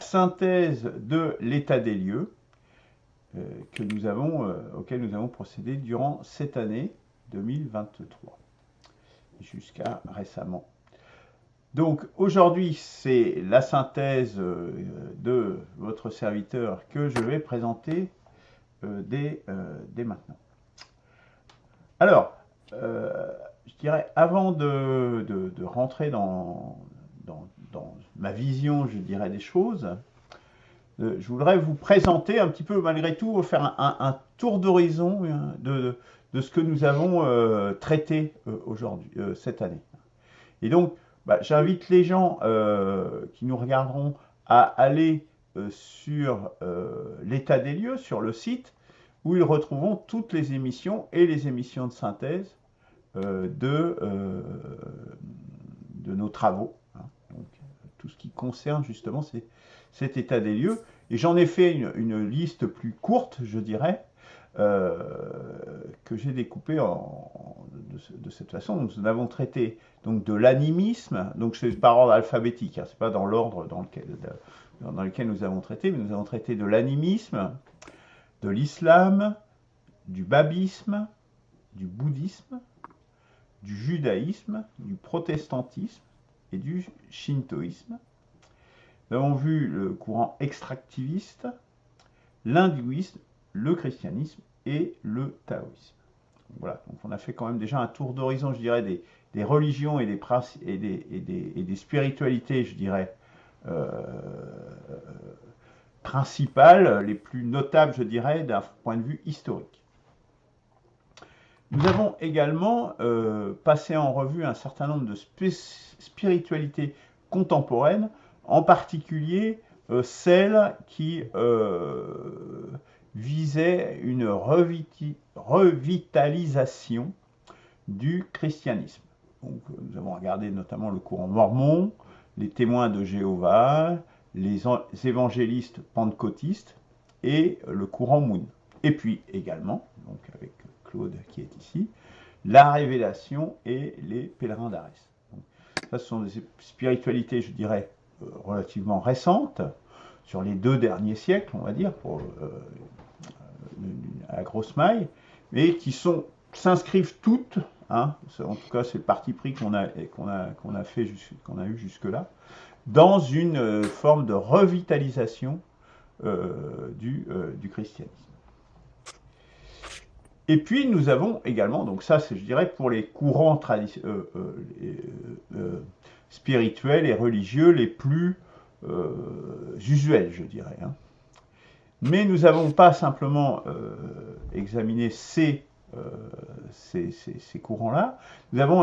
synthèse de l'état des lieux auquel nous avons procédé durant cette année 2023, jusqu'à récemment. Donc aujourd'hui, c'est la synthèse de votre serviteur que je vais présenter dès maintenant. Alors, je dirais, avant de rentrer dans ma vision, je dirais, des choses, je voudrais vous présenter un petit peu, malgré tout, faire un tour d'horizon de ce que nous avons traité aujourd'hui, cette année. Et donc, j'invite les gens qui nous regarderont à aller sur l'état des lieux, sur le site, où ils retrouveront toutes les émissions et les émissions de synthèse de nos travaux. Hein. Donc, tout ce qui concerne justement cet état des lieux. Et j'en ai fait une liste plus courte, je dirais, que j'ai découpée de cette façon. Donc, nous avons traité donc, de l'animisme, donc c'est par ordre alphabétique, hein, c'est pas dans l'ordre dans lequel nous avons traité, mais nous avons traité de l'animisme, de l'islam, du babisme, du bouddhisme, du judaïsme, du protestantisme et du shintoïsme. Nous avons vu le courant extractiviste, l'hindouisme, le christianisme et le taoïsme. Voilà, donc on a fait quand même déjà un tour d'horizon, je dirais, des religions et des spiritualités, je dirais, principales, les plus notables, je dirais, d'un point de vue historique. Nous avons également passé en revue un certain nombre de spiritualités contemporaines, en particulier celles qui visaient une revitalisation du christianisme. Donc, nous avons regardé notamment le courant mormon, les témoins de Jéhovah, les évangélistes pentecôtistes et le courant Moon. Et puis également, donc avec Claude qui est ici, la révélation et les pèlerins d'Arès. Ça, ce sont des spiritualités, je dirais, relativement récentes, sur les 2 derniers siècles, on va dire, à la grosse maille, mais qui s'inscrivent toutes, hein, en tout cas c'est le parti pris qu'on a eu jusque-là, dans une forme de revitalisation du christianisme. Et puis nous avons également, donc ça c'est je dirais pour les courants spirituels et religieux les plus usuels, je dirais. Hein. Mais nous n'avons pas simplement examiné ces courants-là, nous avons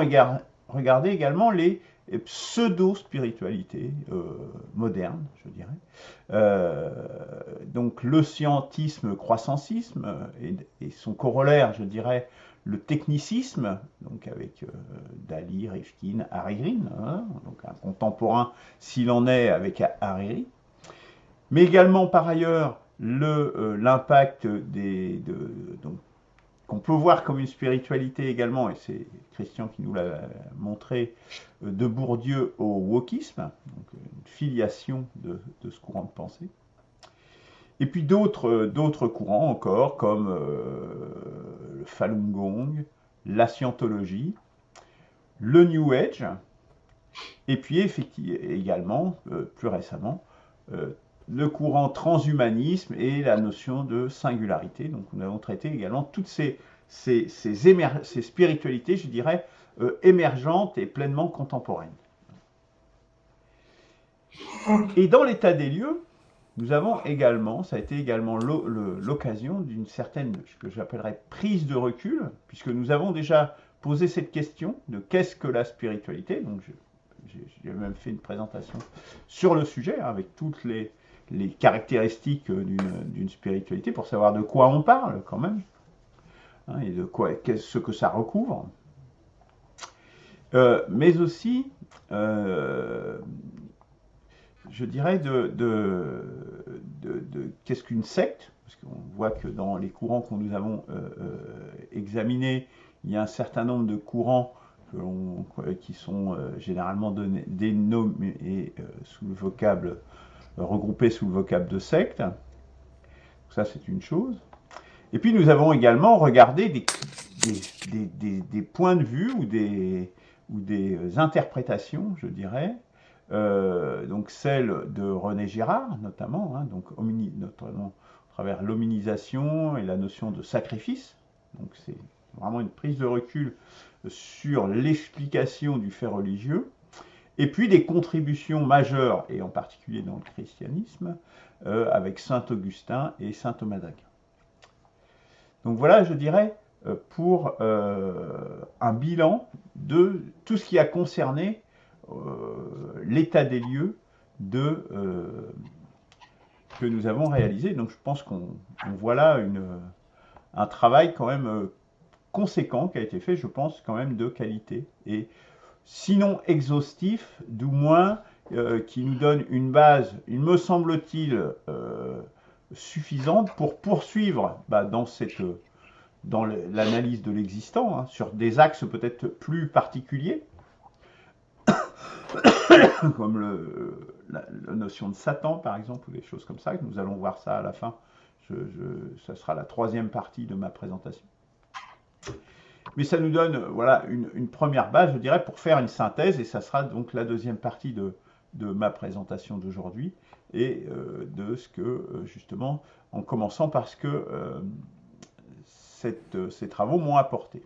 regardé également les pseudo-spiritualités modernes, je dirais. Donc le scientisme, croissancisme et son corollaire, je dirais, le technicisme, donc avec Dali, Rifkin, Hariri, hein, donc un contemporain s'il en est avec Hariri, mais également par ailleurs l'impact qu'on peut voir comme une spiritualité également, et c'est Christian qui nous l'a montré, de Bourdieu au wokisme, donc une filiation de ce courant de pensée. Et puis d'autres courants encore, comme le Falun Gong, la scientologie, le New Age, et puis effectivement, également, plus récemment, le courant transhumanisme et la notion de singularité. Donc nous avons traité également toutes ces spiritualités, je dirais, émergentes et pleinement contemporaines. Et dans l'état des lieux, nous avons également, ça a été également l'occasion d'une certaine, ce que j'appellerais prise de recul, puisque nous avons déjà posé cette question de qu'est-ce que la spiritualité. Donc j'ai même fait une présentation sur le sujet, hein, avec toutes les caractéristiques d'une spiritualité, pour savoir de quoi on parle quand même, hein, et de ce que ça recouvre. Mais aussi, je dirais, qu'est-ce qu'une secte, parce qu'on voit que dans les courants que nous avons examinés, il y a un certain nombre de courants qui sont généralement dénommés sous le vocable regroupés sous le vocable de secte. Ça, c'est une chose. Et puis, nous avons également regardé des points de vue ou des interprétations, je dirais, donc celle de René Girard, notamment, hein, donc notamment à travers l'hominisation et la notion de sacrifice. Donc, c'est vraiment une prise de recul sur l'explication du fait religieux. Et puis des contributions majeures, et en particulier dans le christianisme, avec saint Augustin et saint Thomas d'Aquin. Donc voilà, je dirais, pour un bilan de tout ce qui a concerné l'état des lieux que nous avons réalisé. Donc je pense qu'on voit là un travail quand même conséquent qui a été fait, je pense, quand même de qualité. Et sinon exhaustif, du moins qui nous donne une base, il me semble-t-il, suffisante pour poursuivre dans l'analyse de l'existant, hein, sur des axes peut-être plus particuliers, comme la notion de Satan, par exemple, ou des choses comme ça. Nous allons voir ça à la fin. Ça sera la troisième partie de ma présentation. Mais ça nous donne voilà, une première base, je dirais, pour faire une synthèse, et ça sera donc la deuxième partie de ma présentation d'aujourd'hui, et de ce que, justement, en commençant par ce que ces travaux m'ont apporté.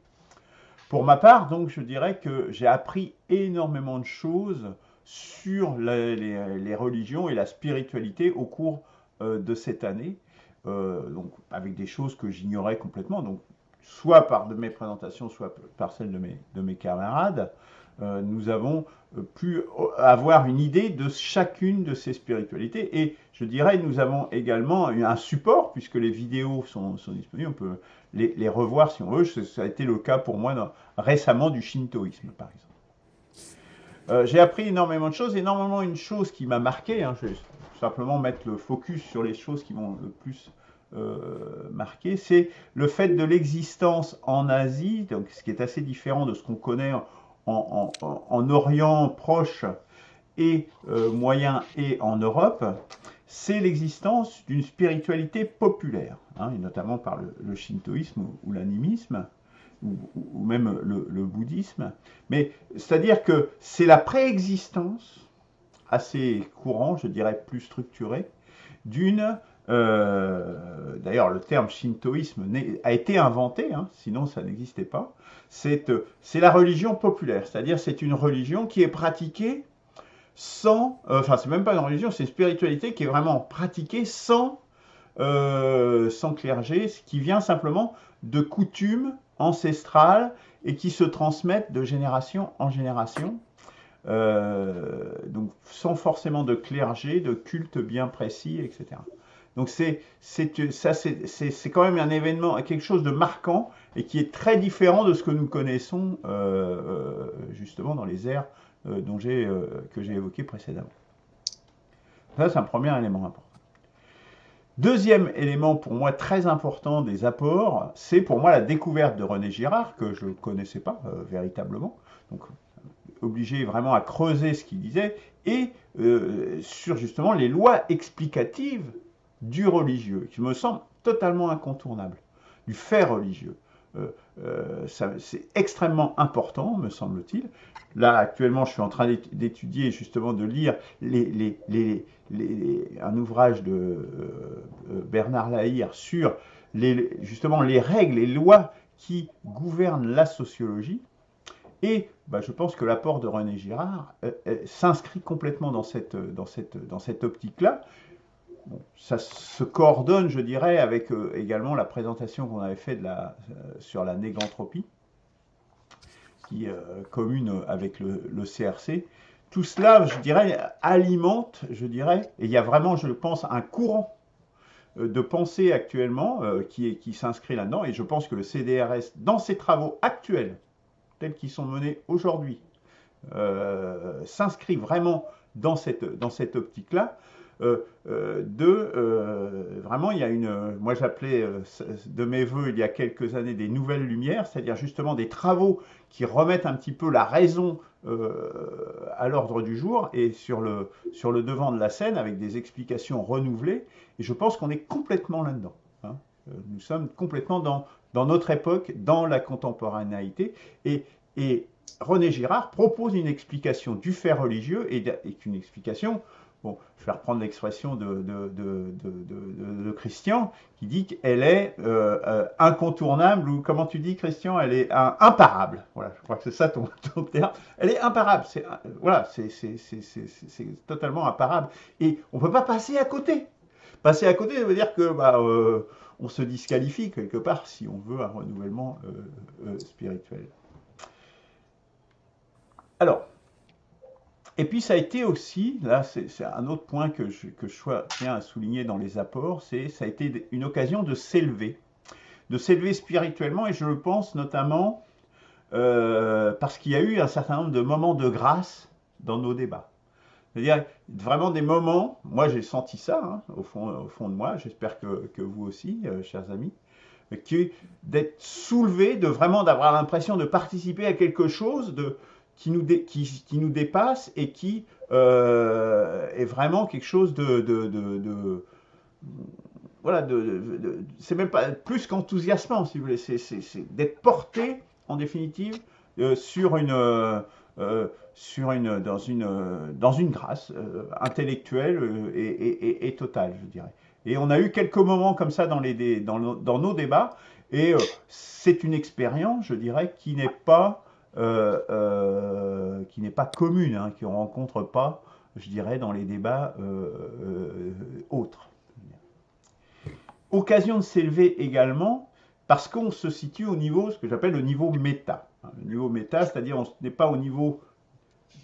Pour ma part, donc, je dirais que j'ai appris énormément de choses sur les religions et la spiritualité au cours de cette année, donc avec des choses que j'ignorais complètement, donc soit par de mes présentations, soit par celles de mes camarades, nous avons pu avoir une idée de chacune de ces spiritualités. Et je dirais, nous avons également un support, puisque les vidéos sont disponibles, on peut les revoir si on veut. Ça a été le cas pour moi récemment du shintoïsme, par exemple. J'ai appris énormément de choses, une chose qui m'a marqué, hein, je vais simplement mettre le focus sur les choses qui m'ont le plus marqué, c'est le fait de l'existence en Asie, donc ce qui est assez différent de ce qu'on connaît en Orient proche et moyen et en Europe, c'est l'existence d'une spiritualité populaire, hein, et notamment par le shintoïsme ou l'animisme, ou même le bouddhisme. Mais c'est-à-dire que c'est la préexistence assez courante, je dirais plus structurée, d'ailleurs, le terme shintoïsme a été inventé, hein, sinon ça n'existait pas. C'est la religion populaire, c'est-à-dire c'est une religion qui est pratiquée sans, enfin c'est même pas une religion, c'est une spiritualité qui est vraiment pratiquée sans clergé, ce qui vient simplement de coutumes ancestrales et qui se transmettent de génération en génération. Donc sans forcément de clergé, de culte bien précis, etc. Donc c'est quand même un événement, quelque chose de marquant et qui est très différent de ce que nous connaissons justement dans les ères que j'ai évoquées précédemment. Ça, c'est un premier élément important. Deuxième élément pour moi très important des apports, c'est pour moi la découverte de René Girard, que je ne connaissais pas véritablement. Donc obligé vraiment à creuser ce qu'il disait, et sur justement les lois explicatives du religieux, qui me semble totalement incontournable, du fait religieux. C'est extrêmement important, me semble-t-il. Là, actuellement, je suis en train d'étudier, justement, de lire un ouvrage de Bernard Lahire sur justement les règles, les lois qui gouvernent la sociologie. Et je pense que l'apport de René Girard s'inscrit complètement dans cette optique-là. Bon, ça se coordonne, je dirais, avec également la présentation qu'on avait faite sur la négantropie, qui est commune avec le CRC. Tout cela, je dirais, alimente, je dirais, et il y a vraiment, je pense, un courant de pensée actuellement qui s'inscrit là-dedans, et je pense que le CDRS, dans ses travaux actuels, tels qu'ils sont menés aujourd'hui, s'inscrit vraiment dans cette optique-là. Vraiment, il y a moi j'appelais de mes voeux il y a quelques années des nouvelles lumières, c'est-à-dire justement des travaux qui remettent un petit peu la raison à l'ordre du jour et sur le devant de la scène avec des explications renouvelées. Et je pense qu'on est complètement là-dedans, hein. Nous sommes complètement dans notre époque, dans la contemporanéité. Et René Girard propose une explication du fait religieux et une explication, bon, je vais reprendre l'expression de Christian, qui dit qu'elle est incontournable, ou comment tu dis, Christian, elle est imparable. Voilà, je crois que c'est ça ton terme. Elle est imparable. Voilà, c'est totalement imparable. Et on ne peut pas passer à côté. Passer à côté, ça veut dire que on se disqualifie quelque part si on veut un renouvellement spirituel. Alors, et puis ça a été aussi, là c'est un autre point que je tiens à souligner dans les apports, ça a été une occasion de s'élever spirituellement, et je le pense notamment parce qu'il y a eu un certain nombre de moments de grâce dans nos débats. C'est-à-dire vraiment des moments, moi j'ai senti ça, hein, au fond de moi, j'espère que vous aussi, chers amis, d'être soulevé, d'avoir l'impression de participer à quelque chose qui nous dépasse et qui est vraiment quelque chose voilà, c'est même pas plus qu'enthousiasmant, si vous voulez, c'est d'être porté, en définitive, dans une grâce intellectuelle et totale, je dirais. Et on a eu quelques moments comme ça dans nos débats, et c'est une expérience, je dirais, qui n'est pas commune, hein, qu'on ne rencontre pas, je dirais, dans les débats autres. Occasion de s'élever également parce qu'on se situe au niveau, ce que j'appelle le niveau méta. Le niveau méta, c'est-à-dire on n'est pas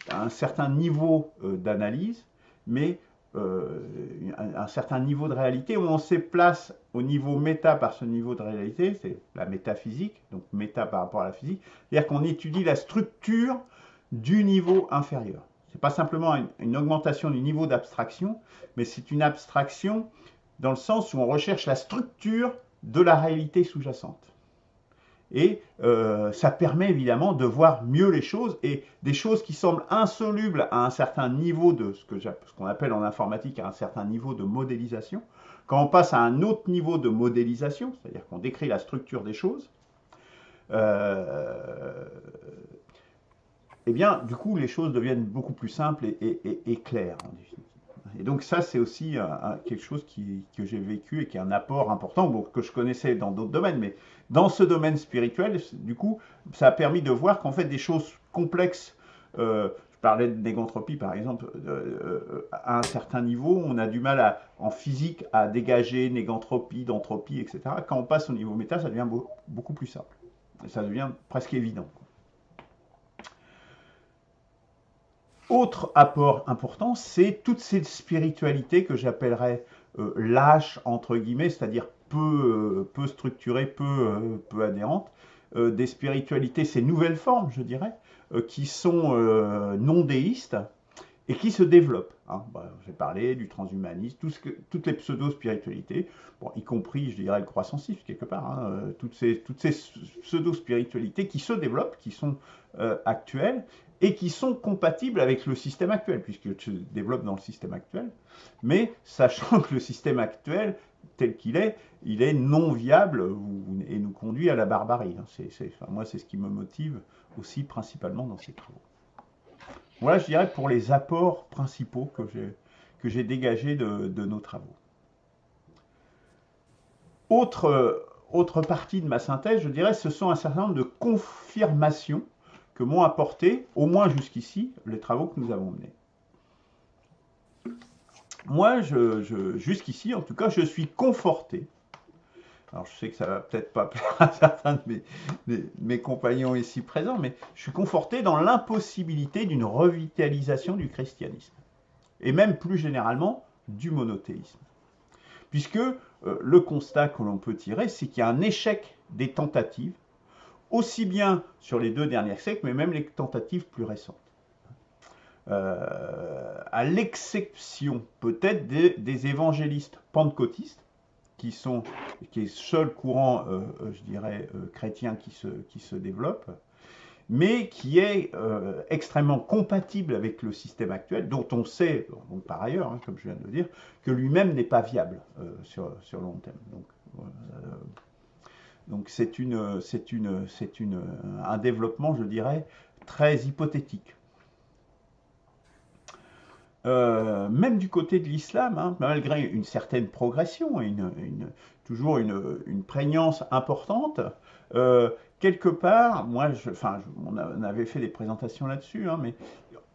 à un certain niveau d'analyse, mais un certain niveau de réalité où on se place au niveau méta par ce niveau de réalité, c'est la métaphysique, donc méta par rapport à la physique, c'est-à-dire qu'on étudie la structure du niveau inférieur. Ce n'est pas simplement une augmentation du niveau d'abstraction, mais c'est une abstraction dans le sens où on recherche la structure de la réalité sous-jacente. Et ça permet évidemment de voir mieux les choses, et des choses qui semblent insolubles à un certain niveau de ce qu'on appelle en informatique un certain niveau de modélisation. Quand on passe à un autre niveau de modélisation, c'est-à-dire qu'on décrit la structure des choses, eh bien, du coup, les choses deviennent beaucoup plus simples et claires, en définitive. Et donc ça, c'est aussi quelque chose que j'ai vécu et qui est un apport important, bon, que je connaissais dans d'autres domaines, mais dans ce domaine spirituel, du coup, ça a permis de voir qu'en fait, des choses complexes, je parlais de négantropie par exemple, à un certain niveau, on a du mal en physique à dégager négantropie, d'entropie, etc. Quand on passe au niveau méta, ça devient beaucoup plus simple. Et ça devient presque évident. Autre apport important, c'est toute cette spiritualité que j'appellerais lâche, entre guillemets, c'est-à-dire peu structurée, peu adhérente, des spiritualités, ces nouvelles formes, je dirais, qui sont non déistes et qui se développent. Hein. J'ai parlé du transhumanisme, toutes les pseudo-spiritualités, bon, y compris, je dirais, le croissancisme, quelque part, hein, toutes ces pseudo-spiritualités qui se développent, qui sont actuelles, et qui sont compatibles avec le système actuel, puisque tu développes dans le système actuel, mais sachant que le système actuel, tel qu'il est, il est non viable et nous conduit à la barbarie. Moi, c'est ce qui me motive aussi principalement dans ces travaux. Voilà, je dirais, pour les apports principaux que j'ai dégagés de nos travaux. Autre partie de ma synthèse, je dirais, ce sont un certain nombre de confirmations que m'ont apporté, au moins jusqu'ici, les travaux que nous avons menés. Moi, jusqu'ici, en tout cas, je suis conforté. Alors, je sais que ça va peut-être pas plaire à certains de mes compagnons ici présents, mais je suis conforté dans l'impossibilité d'une revitalisation du christianisme, et même plus généralement du monothéisme. Puisque le constat que l'on peut tirer, c'est qu'il y a un échec des tentatives, aussi bien sur les 2 derniers siècles, mais même les tentatives plus récentes. À l'exception peut-être des évangélistes pentecôtistes, qui est le seul courant, je dirais, chrétien qui se développe, mais qui est extrêmement compatible avec le système actuel, dont on sait, donc par ailleurs, hein, comme je viens de le dire, que lui-même n'est pas viable sur long terme. Donc c'est un développement, je dirais, très hypothétique. Même du côté de l'islam, hein, malgré une certaine progression et toujours une prégnance importante, quelque part, on avait fait des présentations là-dessus, hein, mais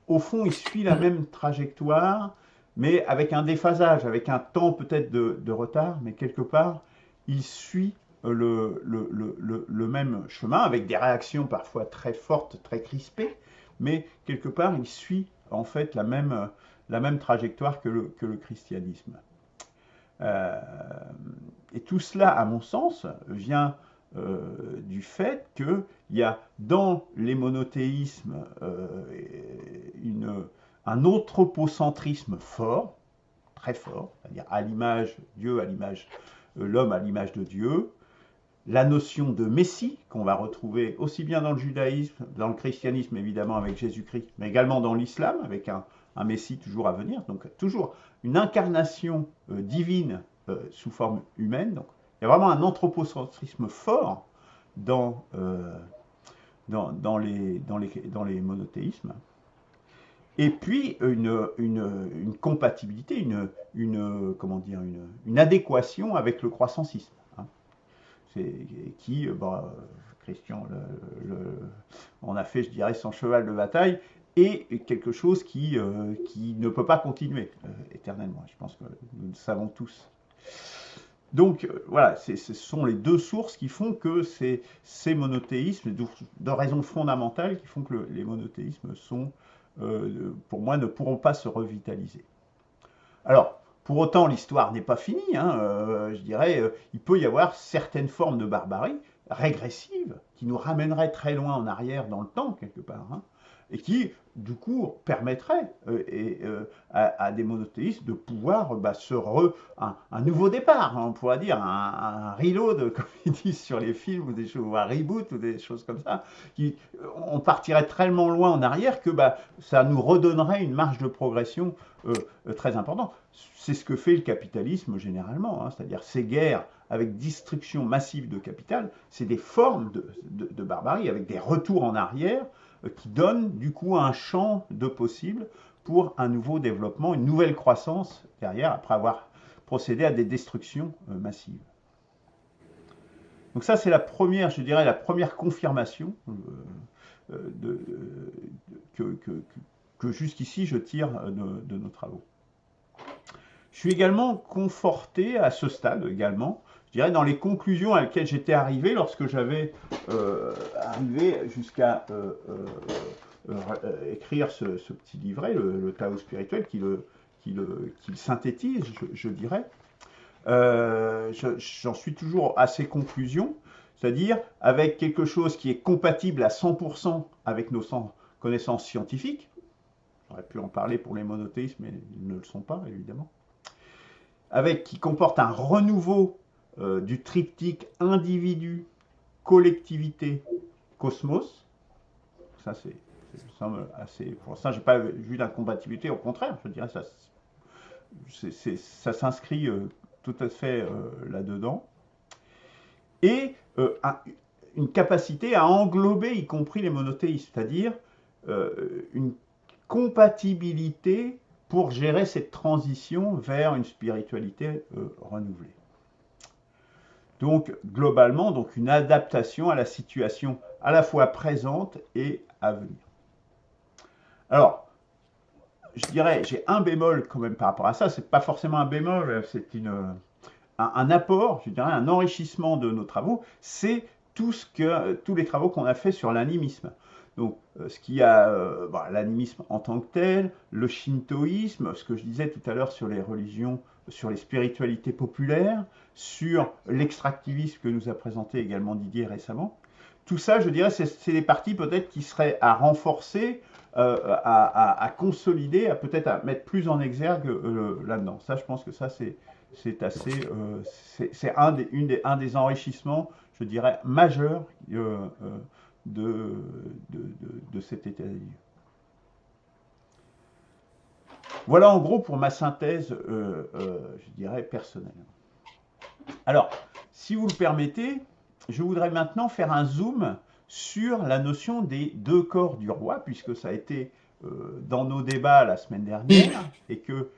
au fond, il suit la même trajectoire, mais avec un déphasage, avec un temps peut-être de retard, mais quelque part, il suit le même chemin, avec des réactions parfois très fortes, très crispées, mais quelque part, il suit en fait la même trajectoire que le christianisme. Et tout cela, à mon sens, vient du fait qu'il y a dans les monothéismes un anthropocentrisme fort, très fort, c'est-à-dire à l'image Dieu, à l'image l'homme à l'image de Dieu, la notion de Messie qu'on va retrouver aussi bien dans le judaïsme, dans le christianisme évidemment avec Jésus-Christ, mais également dans l'islam avec un Messie toujours à venir, donc toujours une incarnation divine sous forme humaine. Donc il y a vraiment un anthropocentrisme fort dans les monothéismes. Et puis une compatibilité, une adéquation avec le croissancisme. Hein. Qui, Christian, on a fait, je dirais, son cheval de bataille, et quelque chose qui ne peut pas continuer éternellement. Je pense que nous le savons tous. Donc voilà, ce sont les deux sources qui font que ces monothéismes, de raisons fondamentales, qui font que les monothéismes sont, pour moi, ne pourront pas se revitaliser. Alors, pour autant, l'histoire n'est pas finie. Hein, je dirais, il peut y avoir certaines formes de barbarie régressive qui nous ramèneraient très loin en arrière dans le temps, quelque part, hein, et qui, du coup, permettraient à des monothéistes de pouvoir un nouveau départ, hein, on pourrait dire, un reload, comme ils disent sur les films, ou des choses, ou un reboot, ou des choses comme ça. On partirait tellement loin en arrière que ça nous redonnerait une marge de progression très importante. C'est ce que fait le capitalisme généralement, hein, c'est-à-dire ces guerres avec destruction massive de capital, c'est des formes de barbarie avec des retours en arrière qui donnent du coup un champ de possibles pour un nouveau développement, une nouvelle croissance derrière, après avoir procédé à des destructions massives. Donc ça, c'est la première, je dirais, la première confirmation que jusqu'ici je tire de nos travaux. Je suis également conforté à ce stade également, je dirais, dans les conclusions à lesquelles j'étais arrivé lorsque j'avais arrivé jusqu'à écrire ce petit livret, le Tao spirituel, qui le synthétise, je dirais. J'en suis toujours à ces conclusions, c'est-à-dire avec quelque chose qui est compatible à 100% avec nos connaissances scientifiques. J'aurais pu en parler pour les monothéismes, mais ils ne le sont pas, évidemment. Qui comporte un renouveau du triptyque individu, collectivité, cosmos. Ça, c'est assez. Pour l'instant, je n'ai pas vu d'incompatibilité, au contraire, je dirais ça. Ça s'inscrit tout à fait là-dedans. Et une capacité à englober, y compris les monothéistes, c'est-à-dire une compatibilité pour gérer cette transition vers une spiritualité renouvelée. Donc, globalement, une adaptation à la situation à la fois présente et à venir. Alors, je dirais, j'ai un bémol quand même par rapport à ça, c'est pas forcément un bémol, c'est un apport, je dirais, un enrichissement de nos travaux, c'est tous les travaux qu'on a fait sur l'animisme. Donc, ce qui a l'animisme en tant que tel, le shintoïsme, ce que je disais tout à l'heure sur les religions, sur les spiritualités populaires, sur l'extractivisme que nous a présenté également Didier récemment. Tout ça, je dirais, c'est des parties peut-être qui seraient à renforcer, à consolider, peut-être à mettre plus en exergue là-dedans. Ça, je pense que ça, c'est assez, c'est un des enrichissements, je dirais, majeurs de cet état des lieux. Voilà en gros pour ma synthèse, je dirais, personnelle. Alors, si vous le permettez, je voudrais maintenant faire un zoom sur la notion des deux corps du roi, puisque ça a été dans nos débats la semaine dernière, et que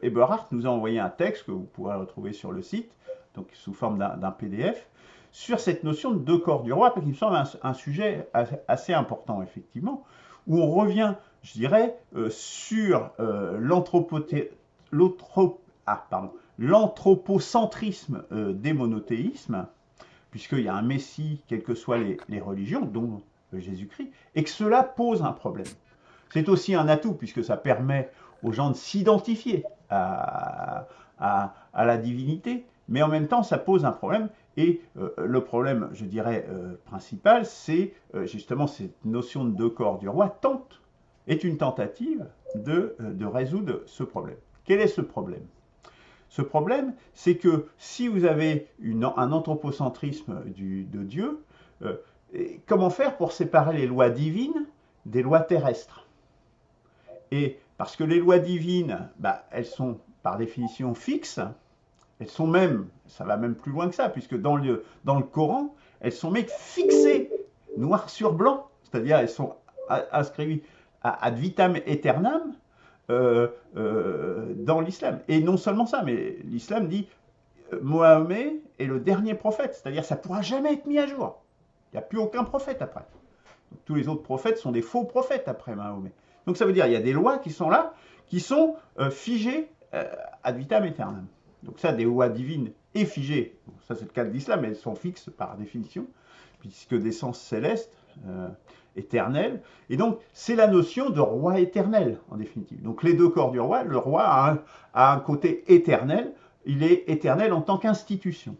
Eberhard nous a envoyé un texte que vous pourrez retrouver sur le site, donc sous forme d'un PDF, sur cette notion de deux corps du roi, parce qu'il me semble un sujet assez important, effectivement, où on revient, je dirais, sur l'anthropocentrisme des monothéismes, puisqu'il y a un Messie, quelles que soient les religions, dont Jésus-Christ, et que cela pose un problème. C'est aussi un atout, puisque ça permet aux gens de s'identifier à la divinité, mais en même temps, ça pose un problème. Et le problème, je dirais, principal, c'est justement cette notion de deux corps du roi est une tentative de résoudre ce problème. Quel est ce problème? Ce problème, c'est que si vous avez un anthropocentrisme de Dieu, comment faire pour séparer les lois divines des lois terrestres? Et parce que les lois divines, elles sont par définition fixes, elles sont même, ça va même plus loin que ça, puisque dans le Coran, elles sont même fixées, noir sur blanc, c'est-à-dire elles sont inscrites ad vitam aeternam dans l'islam. Et non seulement ça, mais l'islam dit Mohammed est le dernier prophète, c'est-à-dire ça ne pourra jamais être mis à jour. Il n'y a plus aucun prophète après. Donc, tous les autres prophètes sont des faux prophètes après Mahomet. Donc ça veut dire qu'il y a des lois qui sont là, qui sont figées ad vitam aeternam. Donc ça, des lois divines et figées, bon, ça c'est le cas de l'islam, mais elles sont fixes par définition, puisque des sens célestes, éternels. Et donc c'est la notion de roi éternel, en définitive. Donc les deux corps du roi, le roi a un côté éternel, il est éternel en tant qu'institution.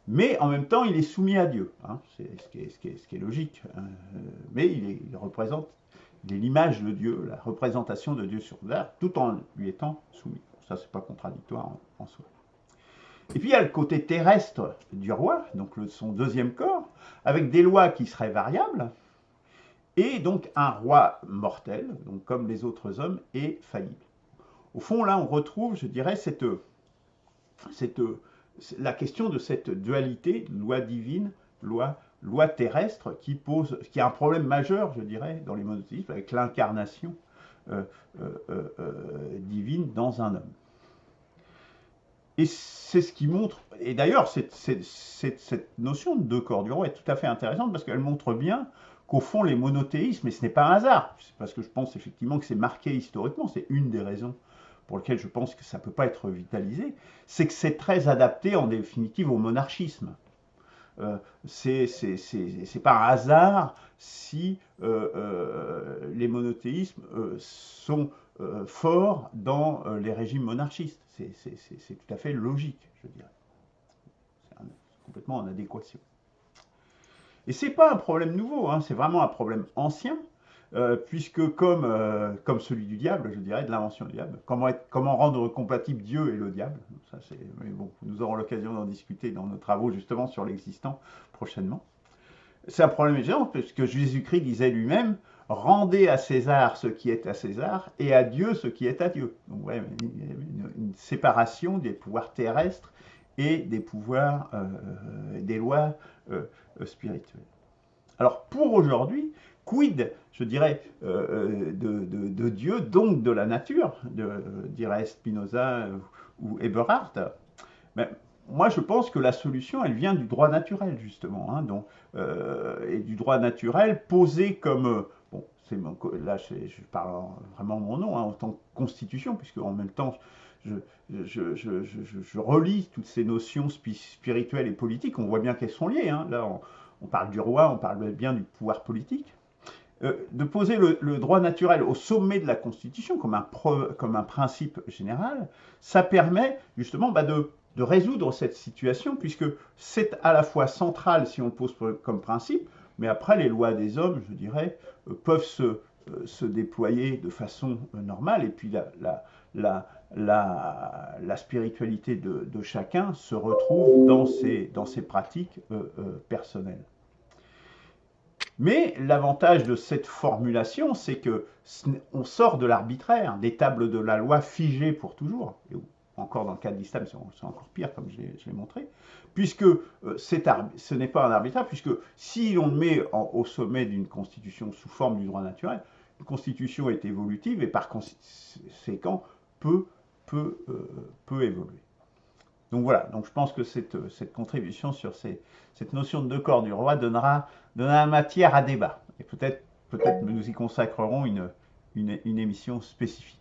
Mais en même temps, il est soumis à Dieu. Hein, c'est ce qui est logique. Mais il représente, il est l'image de Dieu, la représentation de Dieu sur terre, tout en lui étant soumis. Ça, c'est pas contradictoire en soi. Et puis il y a le côté terrestre du roi, donc son deuxième corps, avec des lois qui seraient variables, et donc un roi mortel, donc comme les autres hommes, et faillible. Au fond, là, on retrouve, je dirais, la question de cette dualité, loi divine, loi terrestre, qui a un problème majeur, je dirais, dans les monothéismes, avec l'incarnation divine dans un homme. Et c'est ce qui montre, et d'ailleurs, cette notion de deux corps du roi est tout à fait intéressante parce qu'elle montre bien qu'au fond, les monothéismes, et ce n'est pas un hasard, c'est parce que je pense effectivement que c'est marqué historiquement, c'est une des raisons pour lesquelles je pense que ça ne peut pas être vitalisé, c'est que c'est très adapté en définitive au monarchisme. C'est pas un hasard si les monothéismes sont forts dans les régimes monarchistes. C'est tout à fait logique, je dirais. C'est complètement en adéquation. Et ce n'est pas un problème nouveau, hein, c'est vraiment un problème ancien, puisque comme celui du diable, je dirais, de l'invention du diable, comment rendre compatible Dieu et le diable, ça mais bon, nous aurons l'occasion d'en discuter dans nos travaux justement sur l'existant prochainement. C'est un problème évident, puisque Jésus-Christ disait lui-même, rendez à César ce qui est à César et à Dieu ce qui est à Dieu. Donc ouais, une séparation des pouvoirs terrestres et des pouvoirs, des lois spirituelles. Alors pour aujourd'hui, quid, je dirais, de Dieu, donc de la nature, dirait Spinoza ou Eberhard. Mais moi, je pense que la solution, elle vient du droit naturel, justement, hein, et du droit naturel posé comme, bon, là, je parle vraiment mon nom, hein, en tant que constitution, puisque en même temps, je relis toutes ces notions spirituelles et politiques, on voit bien qu'elles sont liées, hein, là, on parle du roi, on parle bien du pouvoir politique. De poser le droit naturel au sommet de la Constitution comme un principe général, ça permet justement de résoudre cette situation, puisque c'est à la fois central si on le pose comme principe, mais après les lois des hommes, je dirais, peuvent se déployer de façon normale, et puis la spiritualité de chacun se retrouve dans ses pratiques personnelles. Mais l'avantage de cette formulation, c'est que on sort de l'arbitraire, des tables de la loi figées pour toujours. Et encore dans le cas de l'islam, c'est encore pire, comme je l'ai montré, puisque ce n'est pas un arbitraire, puisque si on le met au sommet d'une constitution sous forme du droit naturel, une constitution est évolutive et par conséquent peut évoluer. Donc voilà, donc je pense que cette contribution sur cette notion de deux corps du roi donnera matière à débat. Et peut-être nous y consacrerons une émission spécifique.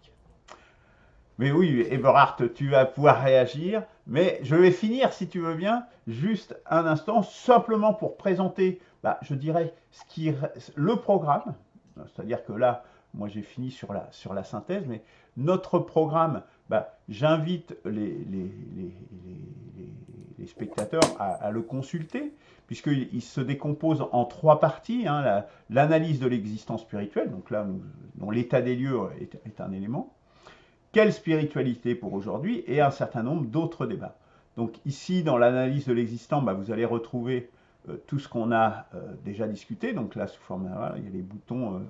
Mais oui, Eberhard, tu vas pouvoir réagir, mais je vais finir, si tu veux bien, juste un instant, simplement pour présenter, je dirais, le programme. C'est-à-dire que là, moi j'ai fini sur la synthèse, mais notre programme, j'invite les spectateurs à le consulter, puisqu'il se décompose en 3 parties. L'analyse de l'existence spirituelle, donc là, dont l'état des lieux est un élément. Quelle spiritualité pour aujourd'hui, et un certain nombre d'autres débats. Donc ici, dans l'analyse de l'existant, vous allez retrouver tout ce qu'on a déjà discuté. Donc là, sous forme, il y a les boutons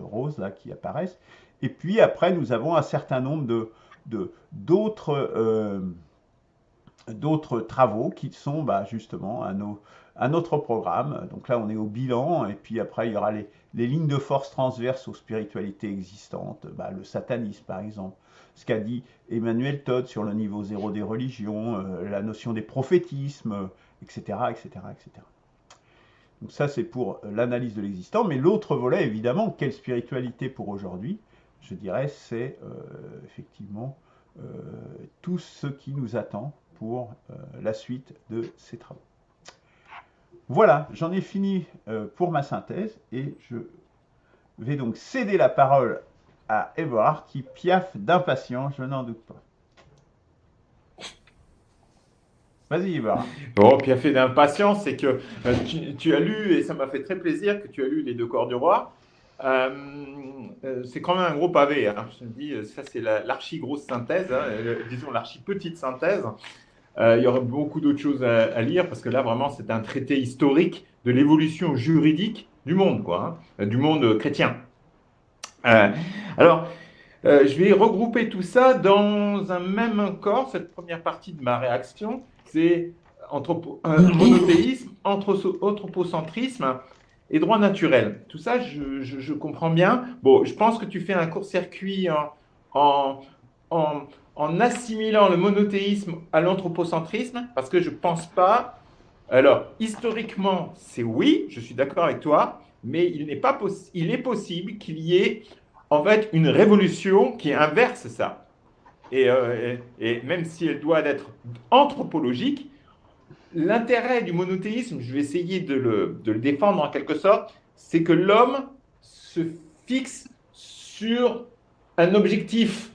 roses là, qui apparaissent. Et puis après, nous avons un certain nombre d'autres travaux qui sont justement à notre programme. Donc là, on est au bilan, et puis après, il y aura les lignes de force transverses aux spiritualités existantes, le satanisme par exemple, ce qu'a dit Emmanuel Todd sur le niveau 0 des religions, la notion des prophétismes, etc., etc., etc. Donc ça, c'est pour l'analyse de l'existant, mais l'autre volet, évidemment, quelle spiritualité pour aujourd'hui, je dirais, c'est effectivement tout ce qui nous attend pour la suite de ces travaux. Voilà, j'en ai fini pour ma synthèse et je vais donc céder la parole à Eberhard qui piaffe d'impatience, je n'en doute pas. Vas-y Eberhard. Bon, piaffer d'impatience, c'est que tu as lu, et ça m'a fait très plaisir que tu as lu Les Deux Corps du Roi. C'est quand même un gros pavé. Je te dis, ça c'est l'archi-grosse synthèse, disons l'archi-petite synthèse. Il y aurait beaucoup d'autres choses à lire parce que là, vraiment, c'est un traité historique de l'évolution juridique du monde, du monde chrétien. Alors, je vais regrouper tout ça dans un même corps. Cette première partie de ma réaction, c'est monothéisme, anthropocentrisme et droit naturel. Tout ça, je comprends bien. Bon, je pense que tu fais un court-circuit en assimilant le monothéisme à l'anthropocentrisme, parce que je ne pense pas. Alors, historiquement, c'est oui, je suis d'accord avec toi, mais il est possible qu'il y ait en fait une révolution qui inverse ça. Et même si elle doit être anthropologique, l'intérêt du monothéisme, je vais essayer de le défendre en quelque sorte, c'est que l'homme se fixe sur un objectif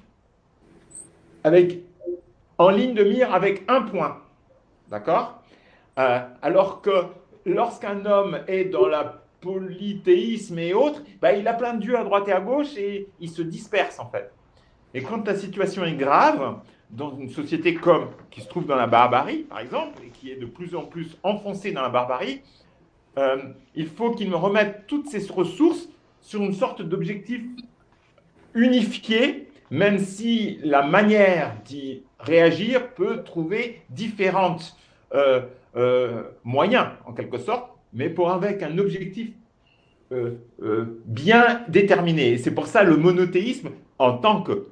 en ligne de mire avec un point. D'accord ? Alors que lorsqu'un homme est dans la polythéisme et autres, il a plein de dieux à droite et à gauche et il se disperse en fait. Et quand la situation est grave, dans une société qui se trouve dans la barbarie, par exemple, et qui est de plus en plus enfoncée dans la barbarie, il faut qu'il me remette toutes ses ressources sur une sorte d'objectif unifié, même si la manière d'y réagir peut trouver différentes moyens, en quelque sorte, mais avec un objectif bien déterminé. Et c'est pour ça le monothéisme en tant que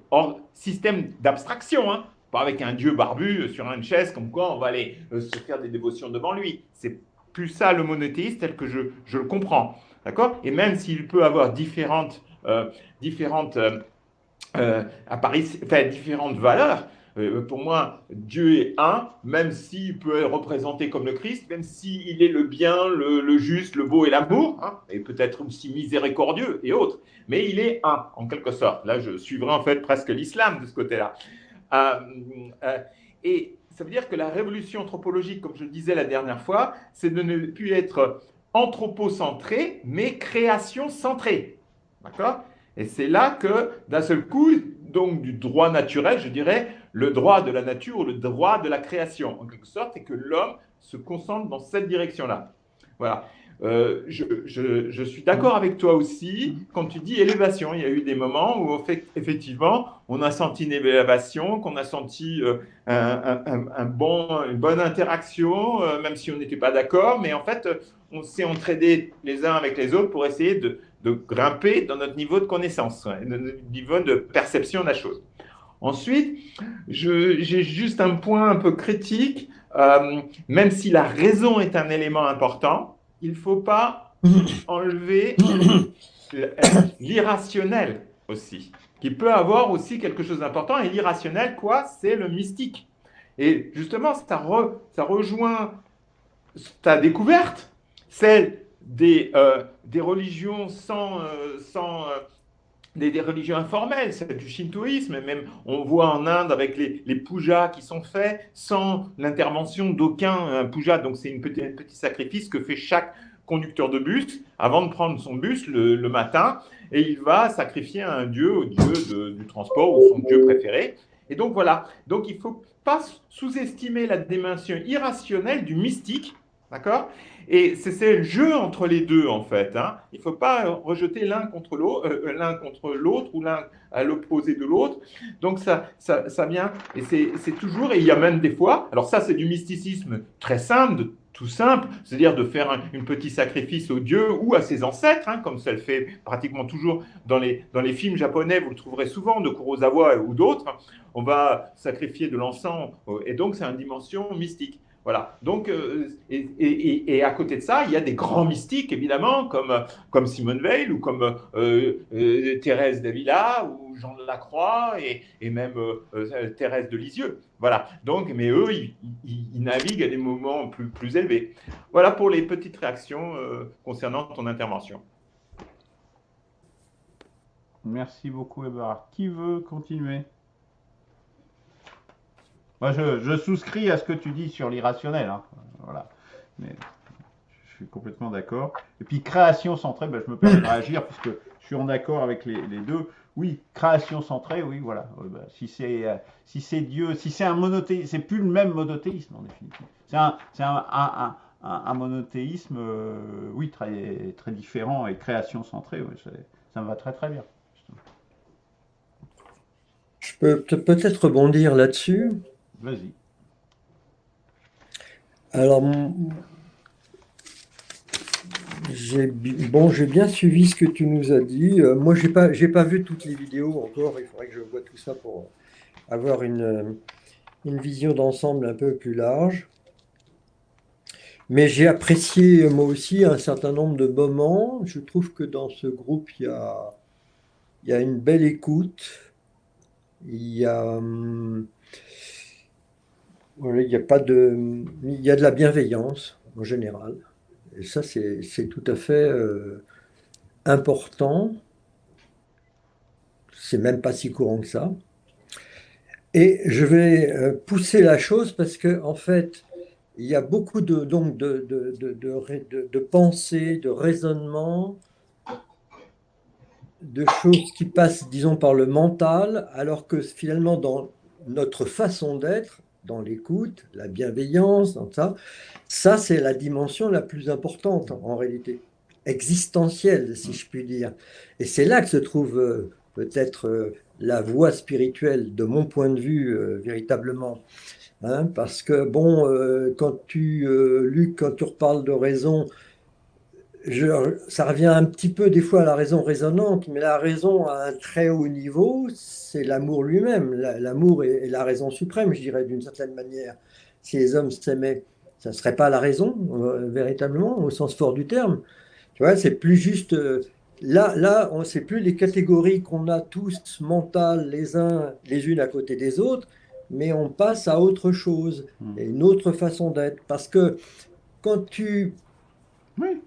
système d'abstraction, pas avec un dieu barbu sur une chaise, comme quoi on va aller se faire des dévotions devant lui. C'est plus ça le monothéisme tel que je le comprends. D'accord ? Et même s'il peut avoir différentes valeurs, pour moi, Dieu est un, même s'il peut être représenté comme le Christ, même s'il est le bien, le juste, le beau et l'amour, et peut-être aussi miséricordieux et autres, mais il est un, en quelque sorte. Là, je suivrai en fait presque l'islam de ce côté-là. Et ça veut dire que la révolution anthropologique, comme je le disais la dernière fois, c'est de ne plus être anthropocentré, mais création centrée. D'accord ? Et c'est là que, d'un seul coup, donc du droit naturel, je dirais, le droit de la nature ou le droit de la création, en quelque sorte, et que l'homme se concentre dans cette direction-là. Voilà. Je suis d'accord avec toi aussi quand tu dis élévation. Il y a eu des moments où effectivement on a senti une élévation, qu'on a senti une bonne interaction, même si on n'était pas d'accord, mais en fait on s'est entraidés les uns avec les autres pour essayer de grimper dans notre niveau de connaissance, notre niveau de perception de la chose. Ensuite, j'ai juste un point un peu critique. Même si la raison est un élément important, il ne faut pas enlever l'irrationnel aussi, qui peut avoir aussi quelque chose d'important. Et l'irrationnel, quoi? C'est le mystique. Et justement, ça rejoint ta découverte, celle des religions des religions informelles, c'est du shintoïsme, même on voit en Inde avec les pujas qui sont faits sans l'intervention d'aucun puja, donc c'est un petit sacrifice que fait chaque conducteur de bus avant de prendre son bus le matin, et il va sacrifier à un dieu, au dieu du transport ou son dieu préféré. Et donc voilà, donc il ne faut pas sous-estimer la dimension irrationnelle du mystique, d'accord? Et c'est le jeu entre les deux, en fait. Hein. Il ne faut pas rejeter l'un contre l'autre ou l'un à l'opposé de l'autre. Donc, ça vient, et c'est toujours, et il y a même des fois, alors ça, c'est du mysticisme très simple, tout simple, c'est-à-dire de faire un petit sacrifice aux dieux ou à ses ancêtres, hein, comme ça le fait pratiquement toujours dans les films japonais, vous le trouverez souvent, de Kurosawa ou d'autres. On va sacrifier de l'encens, et donc c'est une dimension mystique. Voilà. Donc, et à côté de ça, il y a des grands mystiques, évidemment, comme Simone Weil ou comme Thérèse d'Avila ou Jean de la Croix et même Thérèse de Lisieux. Voilà. Donc, mais eux, ils naviguent à des moments plus élevés. Voilà pour les petites réactions concernant ton intervention. Merci beaucoup, Eberhard. Qui veut continuer? Moi, je souscris à ce que tu dis sur l'irrationnel. Hein. Voilà. Mais je suis complètement d'accord. Et puis, création centrée, ben, je me permets de réagir puisque je suis en accord avec les deux. Oui, création centrée, oui, voilà. Ben, si c'est Dieu, si c'est un monothéisme, c'est plus le même monothéisme en définitive. C'est un monothéisme, oui, très, très différent et création centrée, oui, ça me va très très bien. Je peux peut-être rebondir là-dessus. Vas-y. Alors, j'ai bien suivi ce que tu nous as dit. Moi, j'ai pas vu toutes les vidéos encore. Il faudrait que je voie tout ça pour avoir une vision d'ensemble un peu plus large. Mais j'ai apprécié moi aussi un certain nombre de moments. Je trouve que dans ce groupe, il y a une belle écoute. Il y a voilà, il y a de la bienveillance en général. Et ça, c'est tout à fait important. C'est même pas si courant que ça. Et je vais pousser la chose parce que, en fait, il y a beaucoup de pensées, de raisonnements, de choses qui passent, disons, par le mental, alors que finalement, dans notre façon d'être, dans l'écoute, la bienveillance, dans ça c'est la dimension la plus importante en réalité, existentielle, si je puis dire. Et c'est là que se trouve peut-être la voie spirituelle, de mon point de vue, véritablement. Hein, parce que, bon, Luc, quand tu reparles de raison, ça revient un petit peu des fois à la raison raisonnante, mais la raison à un très haut niveau, c'est l'amour lui-même. L'amour est la raison suprême, je dirais, d'une certaine manière. Si les hommes s'aimaient, ça ne serait pas la raison, véritablement, au sens fort du terme. Tu vois, c'est plus juste. Là, on ne sait plus les catégories qu'on a tous mentales, les uns les unes à côté des autres, mais on passe à autre chose, et une autre façon d'être. Parce que quand tu. Oui.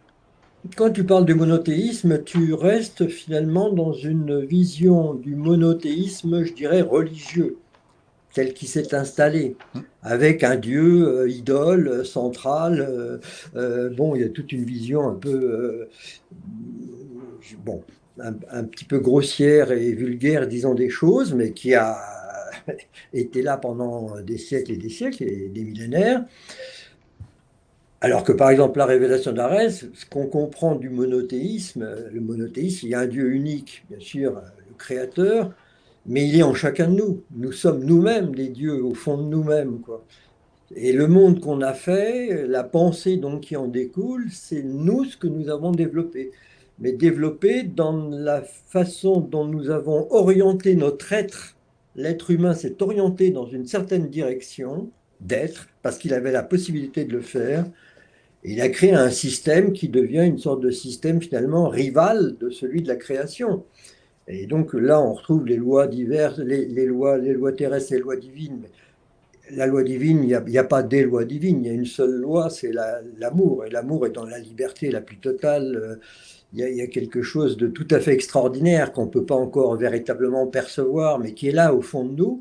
Quand tu parles de monothéisme, tu restes finalement dans une vision du monothéisme, je dirais, religieux, tel qui s'est installé, avec un dieu idole central. Bon, il y a toute une vision un peu... bon, un petit peu grossière et vulgaire disant des choses, mais qui a été là pendant des siècles et des millénaires. Alors que par exemple la révélation d'Arès, ce qu'on comprend du monothéisme, le monothéisme, il y a un Dieu unique, bien sûr, le Créateur, mais il est en chacun de nous. Nous sommes nous-mêmes des dieux au fond de nous-mêmes, quoi. Et le monde qu'on a fait, la pensée donc qui en découle, c'est nous ce que nous avons développé. Mais développé dans la façon dont nous avons orienté notre être. L'être humain s'est orienté dans une certaine direction d'être, parce qu'il avait la possibilité de le faire. Et il a créé un système qui devient une sorte de système finalement rival de celui de la création. Et donc là, on retrouve les lois diverses, les lois terrestres et les lois divines. La loi divine, il n'y a pas des lois divines, il y a une seule loi, c'est l'amour. Et l'amour est dans la liberté la plus totale. Il y a quelque chose de tout à fait extraordinaire qu'on ne peut pas encore véritablement percevoir, mais qui est là au fond de nous.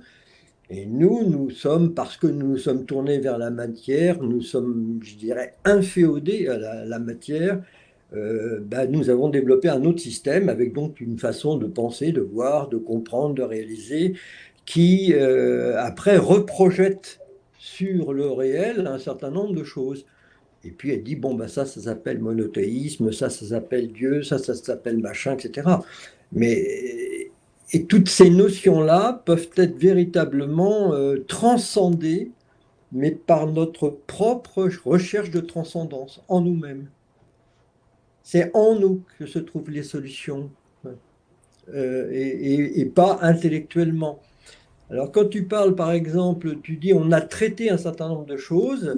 Et nous sommes, parce que nous nous sommes tournés vers la matière, nous sommes, je dirais, inféodés à la matière. Nous avons développé un autre système avec donc une façon de penser, de voir, de comprendre, de réaliser, qui après reprojette sur le réel un certain nombre de choses. Et puis elle dit, bon, ça s'appelle monothéisme, ça s'appelle Dieu, ça s'appelle machin, etc. Mais, et toutes ces notions-là peuvent être véritablement transcendées, mais par notre propre recherche de transcendance en nous-mêmes. C'est en nous que se trouvent les solutions, et pas intellectuellement. Alors quand tu parles, par exemple, tu dis on a traité un certain nombre de choses,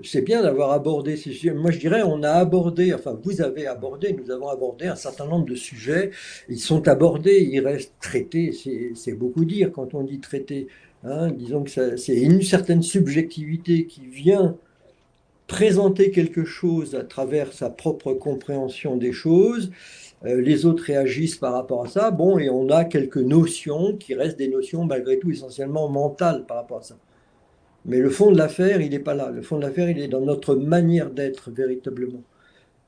c'est bien d'avoir abordé ces sujets. Moi je dirais on a abordé, enfin vous avez abordé, nous avons abordé un certain nombre de sujets, ils sont abordés, ils restent traités, c'est beaucoup dire quand on dit traité. Hein, disons que c'est une certaine subjectivité qui vient présenter quelque chose à travers sa propre compréhension des choses. Les autres réagissent par rapport à ça. Bon, et on a quelques notions qui restent des notions malgré tout essentiellement mentales par rapport à ça. Mais le fond de l'affaire, il n'est pas là. Le fond de l'affaire, il est dans notre manière d'être véritablement.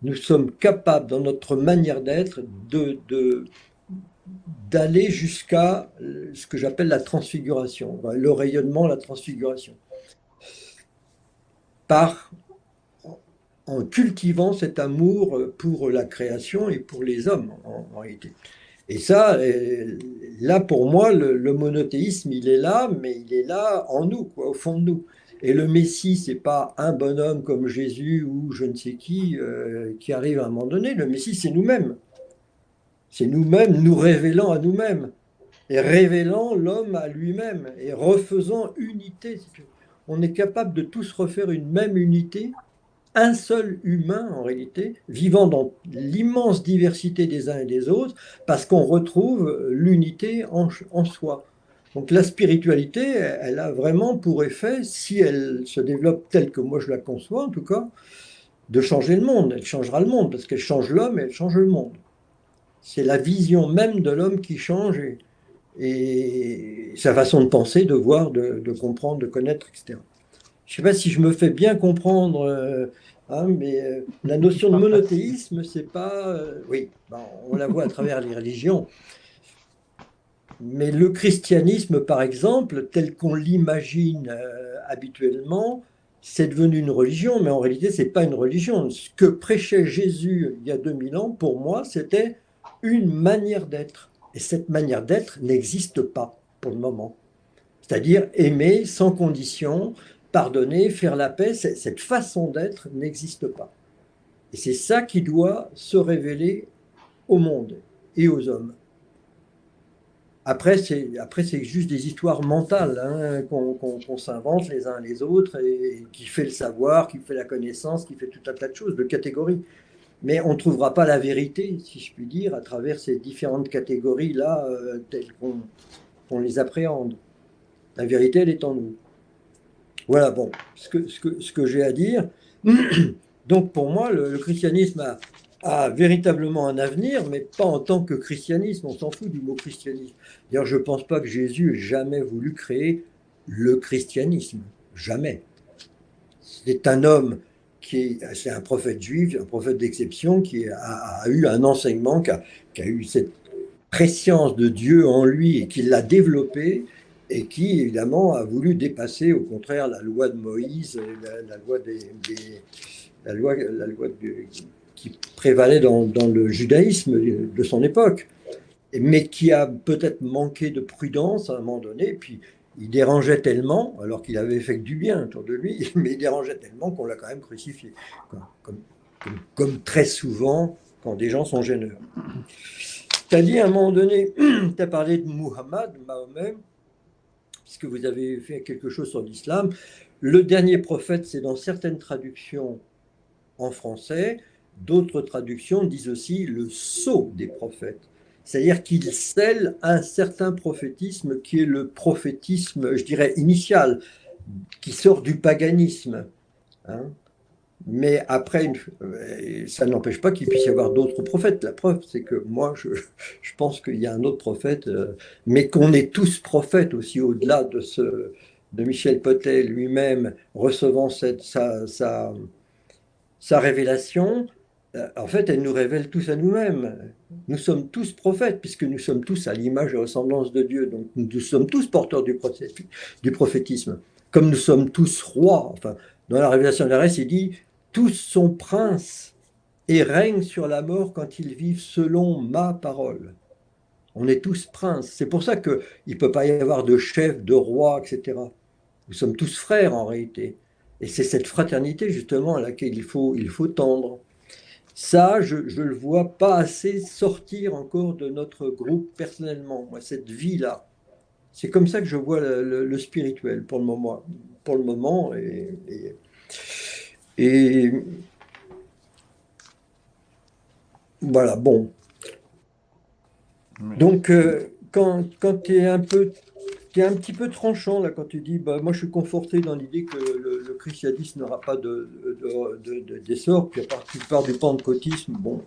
Nous sommes capables, dans notre manière d'être, d'aller jusqu'à ce que j'appelle la transfiguration, le rayonnement, la transfiguration. En cultivant cet amour pour la création et pour les hommes, en réalité. Et ça, là, pour moi, le monothéisme, il est là, mais il est là en nous, quoi, au fond de nous. Et le Messie, c'est pas un bonhomme comme Jésus ou je ne sais qui arrive à un moment donné. Le Messie, c'est nous-mêmes. C'est nous-mêmes nous révélant à nous-mêmes et révélant l'homme à lui-même et refaisant unité. On est capable de tous refaire une même unité, un seul humain en réalité, vivant dans l'immense diversité des uns et des autres, parce qu'on retrouve l'unité en soi. Donc la spiritualité, elle a vraiment pour effet, si elle se développe telle que moi je la conçois en tout cas, de changer le monde. Elle changera le monde, parce qu'elle change l'homme et elle change le monde. C'est la vision même de l'homme qui change et sa façon de penser, de voir, de comprendre, de connaître, etc. Je ne sais pas si je me fais bien comprendre, mais la notion de monothéisme, c'est pas... oui, on la voit à travers les religions. Mais le christianisme, par exemple, tel qu'on l'imagine habituellement, c'est devenu une religion, mais en réalité, ce n'est pas une religion. Ce que prêchait Jésus il y a 2000 ans, pour moi, c'était une manière d'être. Et cette manière d'être n'existe pas pour le moment. C'est-à-dire aimer sans condition, pardonner, faire la paix, cette façon d'être n'existe pas. Et c'est ça qui doit se révéler au monde et aux hommes. Après, c'est juste des histoires mentales qu'on s'invente les uns les autres, et qui fait le savoir, qui fait la connaissance, qui fait tout un tas de choses, de catégories. Mais on ne trouvera pas la vérité, si je puis dire, à travers ces différentes catégories-là, telles qu'on les appréhende. La vérité, elle est en nous. Voilà, bon, ce que j'ai à dire. Donc, pour moi, le christianisme a véritablement un avenir, mais pas en tant que christianisme. On s'en fout du mot christianisme. D'ailleurs, je ne pense pas que Jésus ait jamais voulu créer le christianisme. Jamais. C'est un homme c'est un prophète juif, un prophète d'exception qui a eu un enseignement, qui a eu cette préscience de Dieu en lui et qui l'a développé et qui, évidemment, a voulu dépasser, au contraire, la loi de Moïse, la loi qui prévalait dans le judaïsme de son époque, mais qui a peut-être manqué de prudence à un moment donné, puis il dérangeait tellement, alors qu'il avait fait que du bien autour de lui, mais il dérangeait tellement qu'on l'a quand même crucifié, comme très souvent quand des gens sont généreux. Tu as dit à un moment donné, tu as parlé de Muhammad, Mahomet, puisque vous avez fait quelque chose sur l'islam. Le dernier prophète, c'est dans certaines traductions en français, d'autres traductions disent aussi le sceau des prophètes. C'est-à-dire qu'il scelle un certain prophétisme qui est le prophétisme, je dirais, initial, qui sort du paganisme. Hein. Mais après, ça n'empêche pas qu'il puisse y avoir d'autres prophètes. La preuve, c'est que moi, je pense qu'il y a un autre prophète, mais qu'on est tous prophètes aussi, au-delà de Michel Potet lui-même recevant sa révélation. En fait, elle nous révèle tous à nous-mêmes. Nous sommes tous prophètes, puisque nous sommes tous à l'image et ressemblance de Dieu. Donc, nous sommes tous porteurs du prophétisme. Comme nous sommes tous rois. Enfin, dans la révélation de l'Arès, il dit « Tous sont princes et règnent sur la mort quand ils vivent selon ma parole. » On est tous princes. C'est pour ça qu'il ne peut pas y avoir de chef, de roi, etc. Nous sommes tous frères, en réalité. Et c'est cette fraternité, justement, à laquelle il faut tendre. Ça, je ne le vois pas assez sortir encore de notre groupe personnellement, moi, cette vie-là. C'est comme ça que je vois le spirituel pour le moment. Et voilà, bon. Donc, quand tu es un petit peu tranchant là quand tu dis moi je suis conforté dans l'idée que le christianisme n'aura pas d'essor, puis tu parles du pentecôtisme, bon,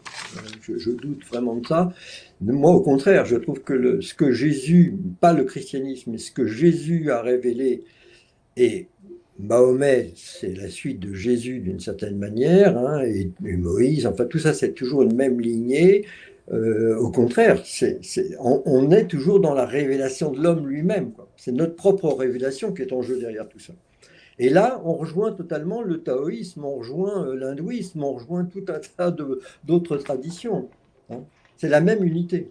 je doute vraiment de ça. Mais moi au contraire, je trouve que ce que Jésus, pas le christianisme, mais ce que Jésus a révélé, et Mahomet c'est la suite de Jésus d'une certaine manière, hein, et Moïse, enfin tout ça c'est toujours une même lignée. Au contraire, on est toujours dans la révélation de l'homme lui-même. C'est notre propre révélation qui est en jeu derrière tout ça. Et là, on rejoint totalement le taoïsme, on rejoint l'hindouisme, on rejoint tout un tas d'autres traditions. Hein. C'est la même unité.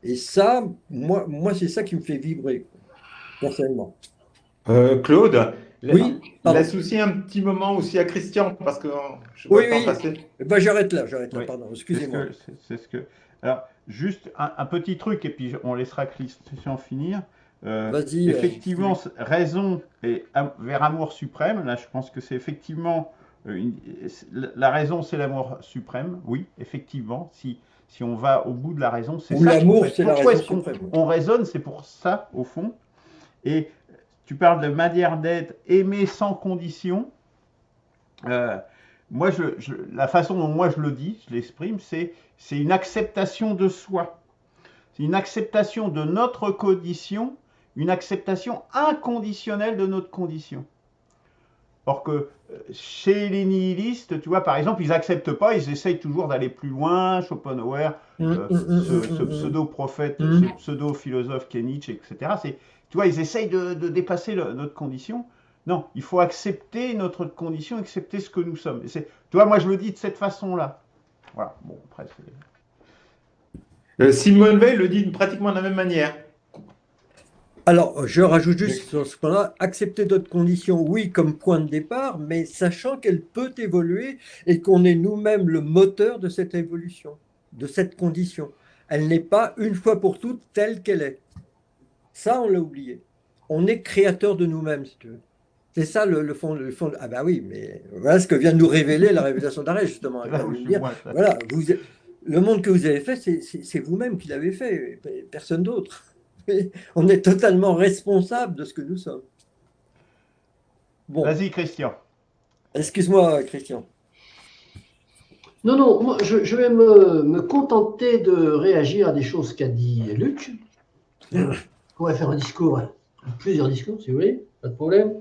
Et ça, moi c'est ça qui me fait vibrer, personnellement. Claude, Oui, l'associer un petit moment aussi à Christian, parce que je vois le temps passer. J'arrête là, Oui. pardon, excusez-moi. Alors, juste un petit truc, et puis on laissera Christian finir. Vas-y. Effectivement, raison et vers amour suprême, là je pense que c'est effectivement, la raison c'est l'amour suprême, oui, effectivement, si on va au bout de la raison, c'est ça. Ou l'amour, c'est la raison suprême. On raisonne, c'est pour ça, au fond. Et tu parles de manière d'être, aimer sans condition. Moi, la façon dont moi je le dis, je l'exprime, c'est une acceptation de soi. C'est une acceptation de notre condition, une acceptation inconditionnelle de notre condition. Or que chez les nihilistes, tu vois, par exemple, ils n'acceptent pas, ils essayent toujours d'aller plus loin. Schopenhauer, ce pseudo-prophète, ce pseudo-philosophe qu'est Nietzsche, etc. Tu vois, ils essayent de dépasser notre condition. Non, il faut accepter notre condition, accepter ce que nous sommes. Tu vois, moi je le dis de cette façon-là. Voilà, bon, après Simone Veil le dit pratiquement de la même manière. Alors, je rajoute juste sur ce point-là, accepter d'autres conditions, oui, comme point de départ, mais sachant qu'elle peut évoluer et qu'on est nous-mêmes le moteur de cette évolution, de cette condition. Elle n'est pas une fois pour toutes telle qu'elle est. Ça, on l'a oublié. On est créateur de nous-mêmes, si tu veux. C'est ça le fond. Ah ben oui, mais voilà ce que vient de nous révéler la révélation d'Arès, justement. Voilà, le monde que vous avez fait, c'est vous-même qui l'avez fait, personne d'autre. On est totalement responsable de ce que nous sommes. Bon. Vas-y, Christian. Excuse-moi, Christian. Non, moi, je vais me contenter de réagir à des choses qu'a dit Luc. On va faire un discours, plusieurs discours, si vous voulez, pas de problème.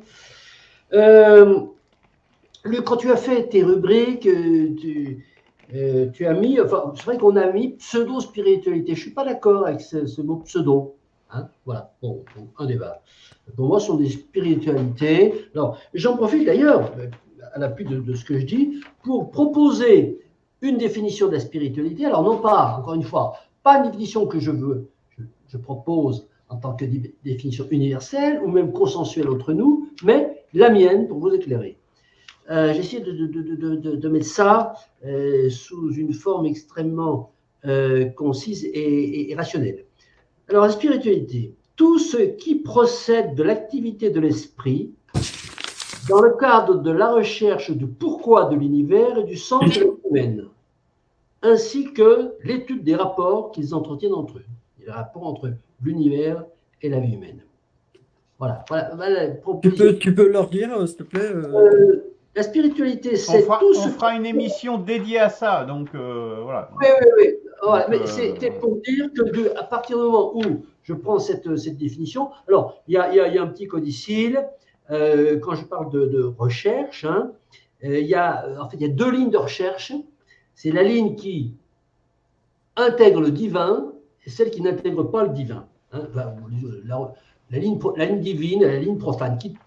Quand tu as fait tes rubriques, tu as mis, enfin, c'est vrai qu'on a mis pseudo-spiritualité. Je ne suis pas d'accord avec ce mot pseudo. Hein, voilà, bon, un débat. Pour moi, ce sont des spiritualités. Alors, j'en profite d'ailleurs, à l'appui de ce que je dis, pour proposer une définition de la spiritualité. Alors, non pas, encore une fois, pas une définition que je propose en tant que définition universelle ou même consensuelle entre nous, mais la mienne pour vous éclairer. J'ai essayé de mettre ça sous une forme extrêmement concise et rationnelle. Alors, la spiritualité, tout ce qui procède de l'activité de l'esprit dans le cadre de la recherche du pourquoi de l'univers et du sens de la vie humaine, ainsi que l'étude des rapports qu'ils entretiennent entre eux, les rapports entre l'univers et la vie humaine. Voilà, la proposition. Tu peux leur dire, s'il te plaît La spiritualité, c'est tout ce... On fera une émission dédiée à ça, donc voilà. Oui. Voilà, Donc, mais c'était pour dire que à partir du moment où je prends cette définition, alors il y a un petit codicile, quand je parle de recherche, hein, il y a 2 lignes de recherche. C'est la ligne qui intègre le divin et celle qui n'intègre pas le divin. Hein, la ligne divine et la ligne profane, qui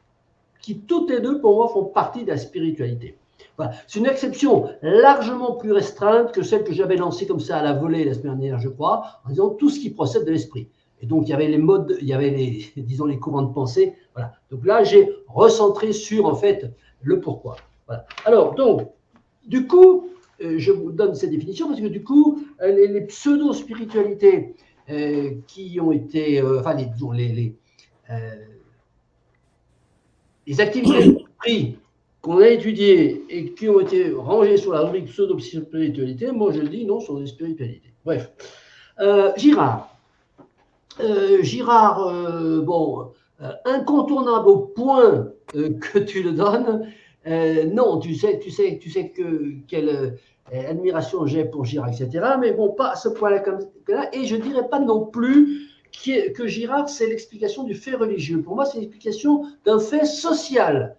toutes les deux, pour moi, font partie de la spiritualité. Voilà. C'est une exception largement plus restreinte que celle que j'avais lancée comme ça à la volée la semaine dernière, je crois, en disant tout ce qui procède de l'esprit. Et donc, il y avait les modes, il y avait disons, les courants de pensée. Voilà. Donc là, j'ai recentré sur, en fait, le pourquoi. Voilà. Alors, donc, du coup, je vous donne cette définition parce que, du coup, les pseudo-spiritualités qui ont été, les activités d'esprit qu'on a étudiées et qui ont été rangées sur la rubrique pseudo-spiritualité, moi je dis non, ce sont des spiritualités. Bref. Girard. Incontournable au point que tu le donnes. Non, tu sais quelle admiration j'ai pour Girard, etc. Mais bon, pas à ce point-là comme là. Et je ne dirais pas non plus que Girard, c'est l'explication du fait religieux. Pour moi, c'est l'explication d'un fait social.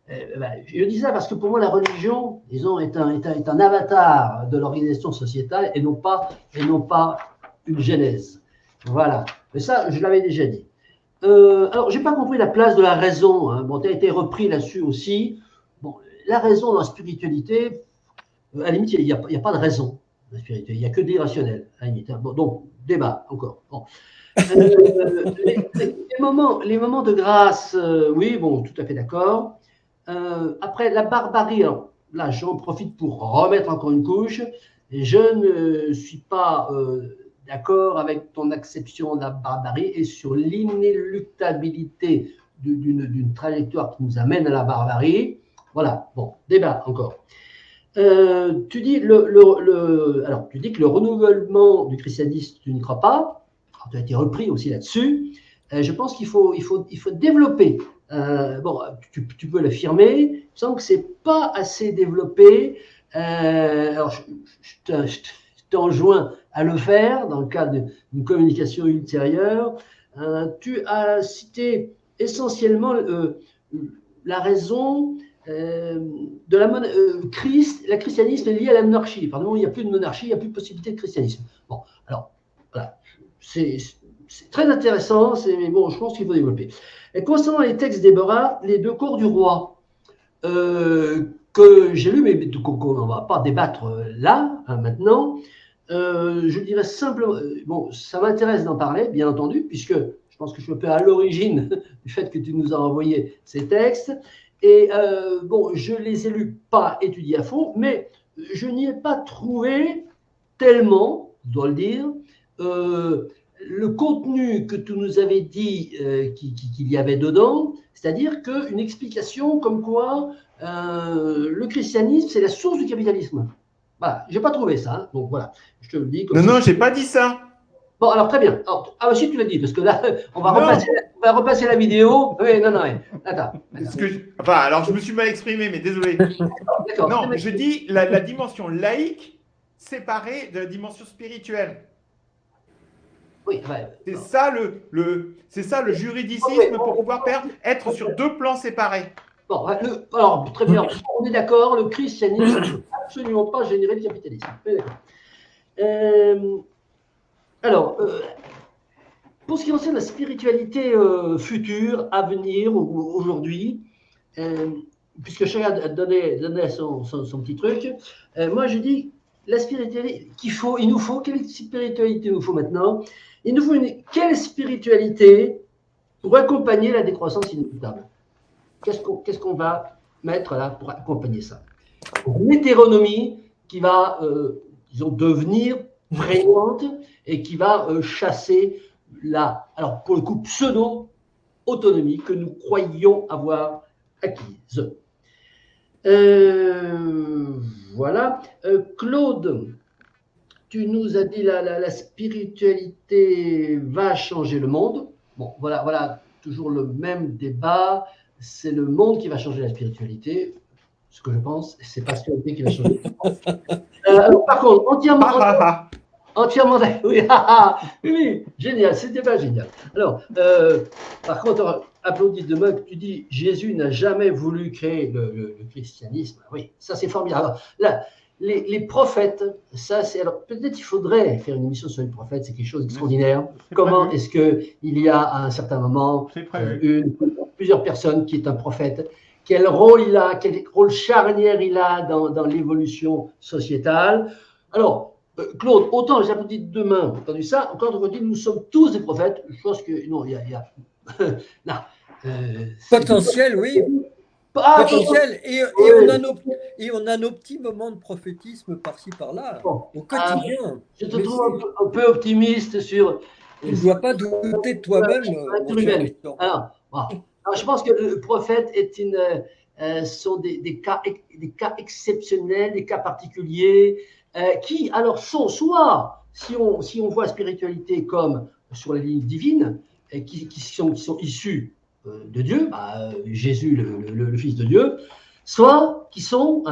Je dis ça parce que pour moi, la religion, disons, est un avatar de l'organisation sociétale et non pas une genèse. Voilà. Mais ça, je l'avais déjà dit. Alors, je n'ai pas compris la place de la raison. Hein. Bon, tu as été repris là-dessus aussi. Bon, la raison dans la spiritualité, à la limite, il n'y a pas de raison dans la spiritualité. Il n'y a que des rationnels, à la limite. Hein. Bon, donc, débat encore. Bon. Les moments de grâce, oui, bon, tout à fait d'accord. Après, la barbarie, alors, là, j'en profite pour remettre encore une couche. Je ne suis pas d'accord avec ton acception de la barbarie et sur l'inéluctabilité d'une trajectoire qui nous amène à la barbarie. Voilà, bon, débat encore. Tu dis que le renouvellement du christianisme, tu n'y crois pas. Alors, tu as été repris aussi là-dessus. Je pense qu'il faut développer. Tu peux l'affirmer. Il me semble que c'est pas assez développé. Alors, je t'enjoins à le faire dans le cadre d'une communication ultérieure. Tu as cité essentiellement la raison de la christianisme est lié à la monarchie. Pardon, il n'y a plus de monarchie, il n'y a plus de possibilité de christianisme. Bon, alors, voilà. C'est très intéressant, mais bon, je pense qu'il faut développer. Et concernant les textes d'Héberard, les 2 cours du roi, que j'ai lu, mais qu'on n'en va pas débattre là, hein, maintenant, je dirais simplement, bon, ça m'intéresse d'en parler, bien entendu, puisque je pense que je suis un peu à l'origine du fait que tu nous as envoyé ces textes. Et bon, je les ai lus, pas étudiés à fond, mais je n'y ai pas trouvé tellement, je dois le dire, le contenu que tu nous avais dit qu'il y avait dedans, c'est-à-dire qu'une explication comme quoi le christianisme, c'est la source du capitalisme. Voilà, je n'ai pas trouvé ça, hein, donc voilà, je te le dis. Non, je n'ai pas dit ça. Bon, alors très bien. Si tu l'as dit, parce que là, on va repasser la vidéo. Oui, non, attends. Alors je me suis mal exprimé, mais désolé. D'accord. Non, je dis la dimension laïque séparée de la dimension spirituelle. Oui, c'est ça le juridicisme pour pouvoir être sur 2 plans séparés. Bon, alors, très bien, on est d'accord, le christianisme ne peut absolument pas générer le capitalisme. On est d'accord. Alors, pour ce qui concerne la spiritualité future, à venir, ou aujourd'hui, puisque chacun a donné son petit truc, moi je dis, la spiritualité il nous faut, quelle spiritualité il nous faut maintenant? Il nous faut quelle spiritualité pour accompagner la décroissance inévitable? Qu'est-ce qu'on va mettre là pour accompagner ça? Une hétéronomie qui va, disons, devenir prégnante et qui va chasser alors pour le coup, pseudo-autonomie que nous croyions avoir acquise. Voilà. Claude, tu nous as dit la spiritualité va changer le monde. Bon, voilà, toujours le même débat. C'est le monde qui va changer la spiritualité. Ce que je pense, c'est pas la spiritualité qui va changer. Alors, par contre, entièrement d'accord. Oui, génial, ce débat génial. Alors, par contre, applaudis demain que tu dis Jésus n'a jamais voulu créer le christianisme. Oui, ça c'est formidable. Alors, là, les prophètes, ça c'est. Alors, peut-être il faudrait faire une émission sur les prophètes, c'est quelque chose d'extraordinaire. Comment est-ce qu'il y a à un certain moment plusieurs personnes qui est un prophète? Quel rôle il a, quel rôle charnière il a dans l'évolution sociétale? Alors, Claude, autant les applaudis de demain, entendu ça, encore aujourd'hui, nous sommes tous des prophètes. Je pense que, non, il y a non, potentiel, oui. Potentiel, et on a nos petits moments de prophétisme par-ci, par-là, au quotidien. Je te trouve un peu optimiste sur... Tu ne dois pas douter de toi-même, mon cher Christian. Alors, je pense que le prophète sont des cas exceptionnels, des cas particuliers, qui alors sont soit, si on voit la spiritualité comme sur la ligne divine, qui sont issus de Dieu, Jésus le Fils de Dieu, soit qui sont,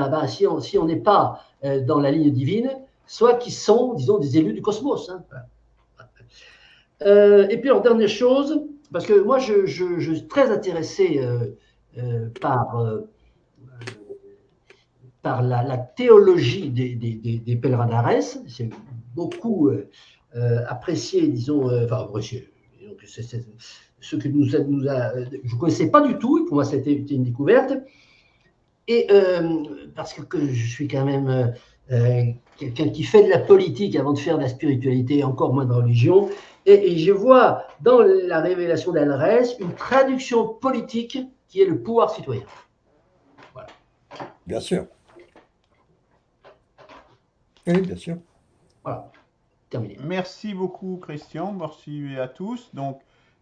si on n'est pas dans la ligne divine, soit qui sont, disons, des élus du cosmos. Hein. Et puis, alors, dernière chose, parce que moi, je suis très intéressé par la théologie des pèlerins d'Arès. C'est beaucoup apprécié, disons, apprécié. Ce que je ne connaissais pas du tout, et pour moi, c'était une découverte. Et parce que je suis quand même quelqu'un qui fait de la politique avant de faire de la spiritualité, encore moins de religion. Et je vois dans la révélation d'Alrès une traduction politique qui est le pouvoir citoyen. Voilà. Bien sûr. Oui, bien sûr. Voilà. Terminé. Merci beaucoup, Christian. Merci à tous. Donc,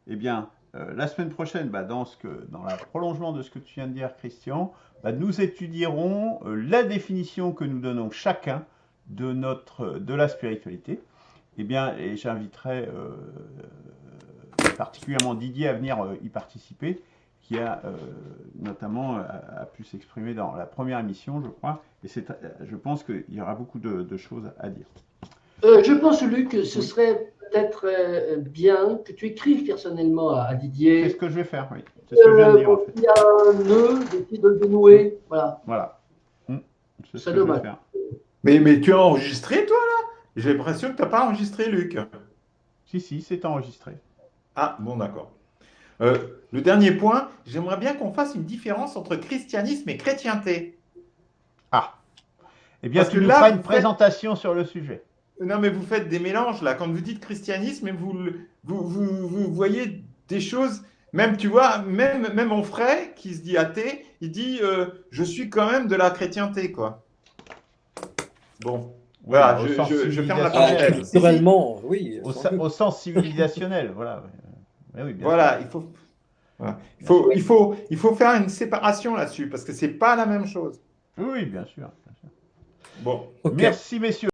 eh bien, la semaine prochaine, dans le prolongement de ce que tu viens de dire, Christian, nous étudierons la définition que nous donnons chacun de la spiritualité. Eh bien, et j'inviterai particulièrement Didier à venir y participer, qui a notamment a pu s'exprimer dans la première émission, je crois. Et je pense qu'il y aura beaucoup de choses à dire. Je pense, Luc, que ce serait peut-être bien que tu écrives personnellement à Didier. C'est ce que je vais faire, oui. C'est ce que je viens de dire, en fait. Il y a un nœud, d'essayer de le dénouer. Voilà. C'est ce que je vais faire. Mais tu as enregistré, toi, là? J'ai l'impression que tu n'as pas enregistré, Luc. Si, c'est enregistré. Ah, bon, d'accord. Le dernier point, j'aimerais bien qu'on fasse une différence entre christianisme et chrétienté. Ah. Eh bien, tu nous feras une présentation sur le sujet. Non, mais vous faites des mélanges, là. Quand vous dites christianisme, vous voyez des choses... Même, tu vois, même mon frère, qui se dit athée, il dit je suis quand même de la chrétienté, quoi. Bon. Voilà, je ferme la parenthèse. Culturellement, oui. Au sens civilisationnel, voilà. Oui, bien voilà, sûr. il faut faire une séparation là-dessus, parce que ce n'est pas la même chose. Oui, bien sûr. Bon. Okay. Merci, messieurs.